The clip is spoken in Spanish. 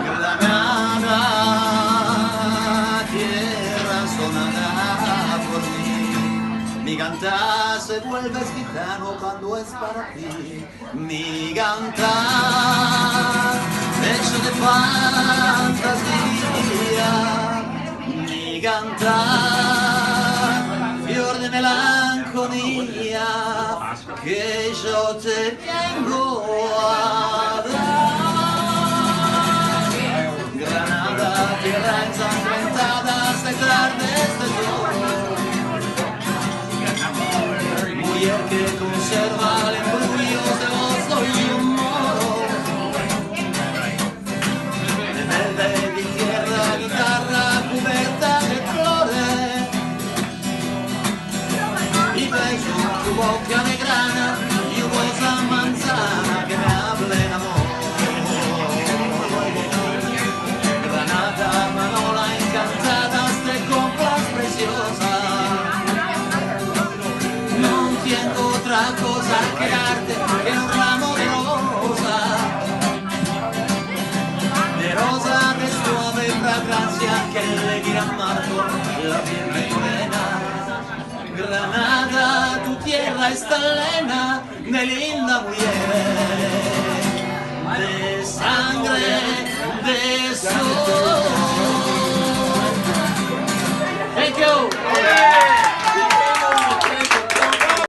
Granada, tierra sonada por mí. Mi cantar se vuelve gitano cuando es para ti. Mi cantar hecho de fantasía. Mi cantar fior de melancolía que yo te vengo a dar. Granada, tierra ensangrentada, seclar desde todo. Mujer que conserva el embrullo de oso y un moro. De verde de tierra, guitarra cubierta de flores. Y beso tu boca de grana y rosa manzana que me hable en amor. Granada, manola encantada, de compras preciosas. No entiendo otra cosa que darte que un ramo de rosa. De rosa de suave fragancia que le guía marco la piel morena. Granada, tu tierra está llena de linda mujer.